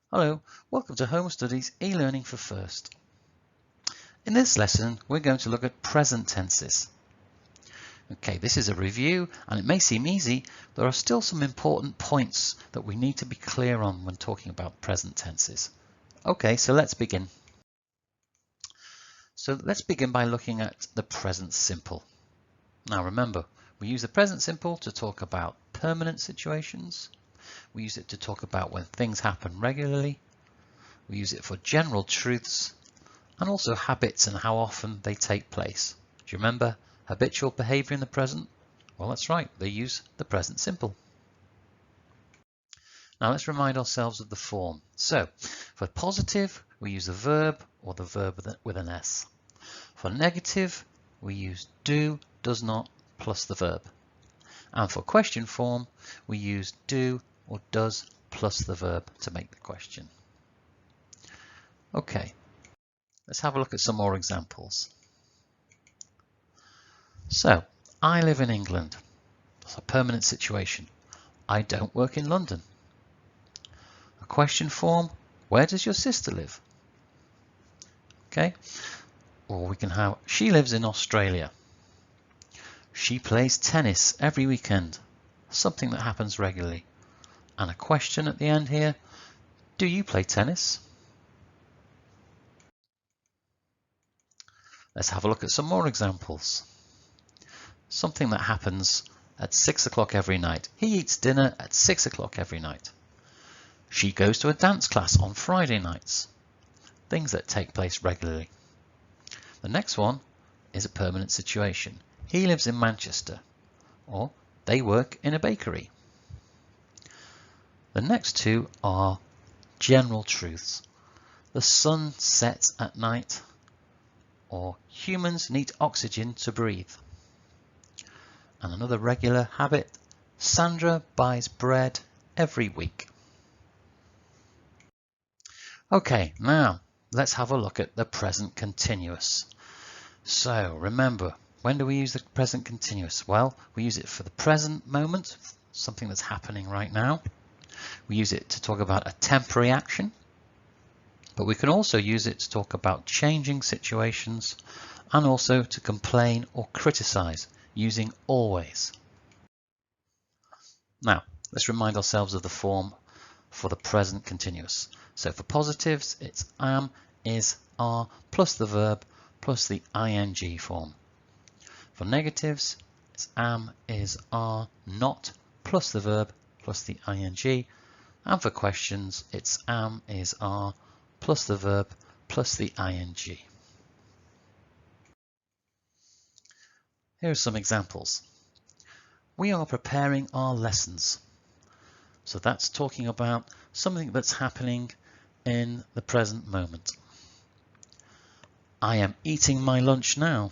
Hello, welcome to Home Studies e-learning for First. In this lesson, we're going to look at present tenses. Okay, this is a review and it may seem easy. There are still some important points that we need to be clear on when talking about present tenses. Okay, so let's begin. So let's begin by looking at the present simple. Now remember, we use the present simple to talk about permanent situations. We use it to talk about when things happen regularly. We use it for general truths and also habits and how often they take place. Do you remember habitual behavior in the present? Well, that's right. They use the present simple. Now let's remind ourselves of the form. So for positive, we use the verb or the verb with an S. For negative, we use do, does not plus the verb. And for question form, we use do or does plus the verb to make the question. Okay, let's have a look at some more examples. So, I live in England. That's a permanent situation. I don't work in London. A question form, where does your sister live? Okay, or we can have, she lives in Australia. She plays tennis every weekend, something that happens regularly. And a question at the end here, do you play tennis? Let's have a look at some more examples. Something that happens at 6 o'clock every night. He eats dinner at 6 o'clock every night. She goes to a dance class on Friday nights. Things that take place regularly. The next one is a permanent situation. He lives in Manchester, or they work in a bakery. The next two are general truths. The sun sets at night, or humans need oxygen to breathe. And another regular habit, Sandra buys bread every week. Okay, now let's have a look at the present continuous. So remember, when do we use the present continuous? Well, we use it for the present moment, something that's happening right now. We use it to talk about a temporary action, but we can also use it to talk about changing situations and also to complain or criticize using always. Now, let's remind ourselves of the form for the present continuous. So for positives, it's am, is, are, plus the verb, plus the ing form. For negatives, it's am, is, are, not, plus the verb, plus the ing. And for questions, it's am, is, are, plus the verb, plus the ing. Here are some examples. We are preparing our lessons. So that's talking about something that's happening in the present moment. I am eating my lunch now.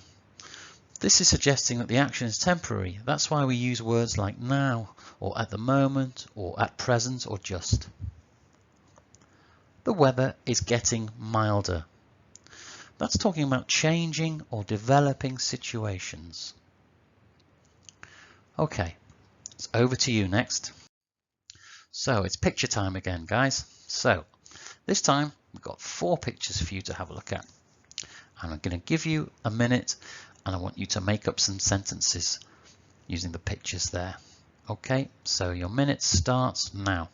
This is suggesting that the action is temporary. That's why we use words like now, or at the moment, or at present, or just. The weather is getting milder. That's talking about changing or developing situations. Okay, it's over to you next. So it's picture time again, guys. So this time we've got 4 pictures for you to have a look at. And I'm going to give you a minute and I want you to make up some sentences using the pictures there. Okay, so your minute starts now.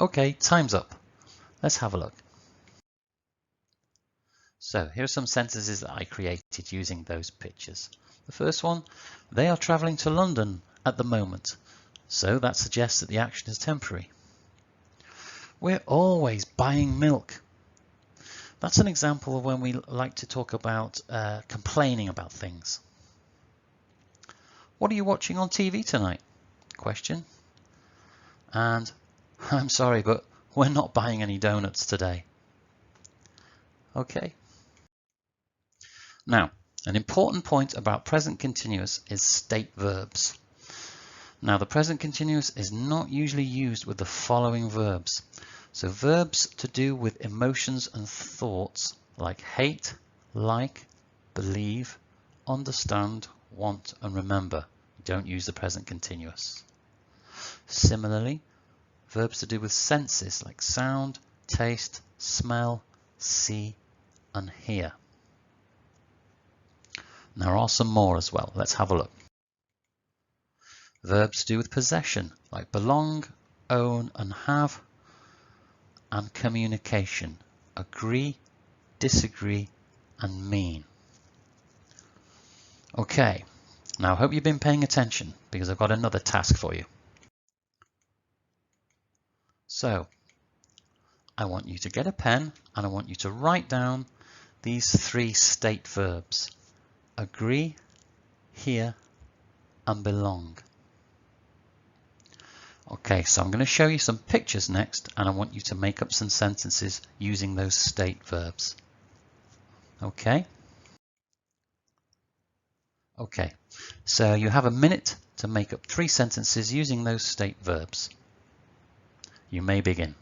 Okay, time's up. Let's have a look. So here are some sentences that I created using those pictures. The first one, they are travelling to London at the moment, so that suggests that the action is temporary. We're always buying milk. That's an example of when we like to talk about complaining about things. What are you watching on TV tonight? Question. And I'm sorry, but we're not buying any donuts today. Okay. Now, an important point about present continuous is state verbs. Now, the present continuous is not usually used with the following verbs. So verbs to do with emotions and thoughts like hate, like, believe, understand, want, and remember. Don't use the present continuous. Similarly, verbs to do with senses like sound, taste, smell, see, and hear. And there are some more as well. Let's have a look. Verbs to do with possession like belong, own, and have, and communication, agree, disagree, and mean. Okay, now I hope you've been paying attention because I've got another task for you. So, I want you to get a pen and I want you to write down these 3 state verbs: agree, hear, and belong. Okay, so I'm going to show you some pictures next and I want you to make up some sentences using those state verbs. Okay? Okay, so you have a minute to make up 3 sentences using those state verbs. You may begin.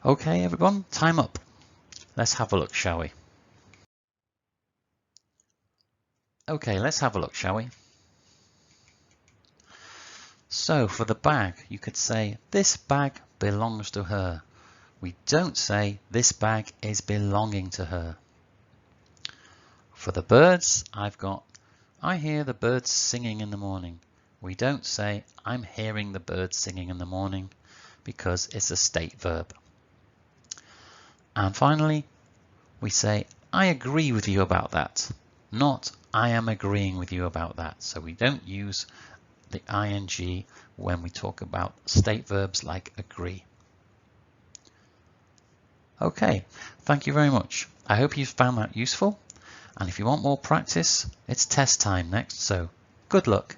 Okay, everyone, time up. Let's have a look, shall we? Okay, let's have a look, shall we? So for the bag, you could say, this bag belongs to her. We don't say, this bag is belonging to her. For the birds, I've got, I hear the birds singing in the morning. We don't say, I'm hearing the birds singing in the morning, because it's a state verb. And finally, we say, I agree with you about that, not I am agreeing with you about that. So we don't use the ing when we talk about state verbs like agree. Okay, thank you very much. I hope you've found that useful. And if you want more practice, it's test time next, so good luck.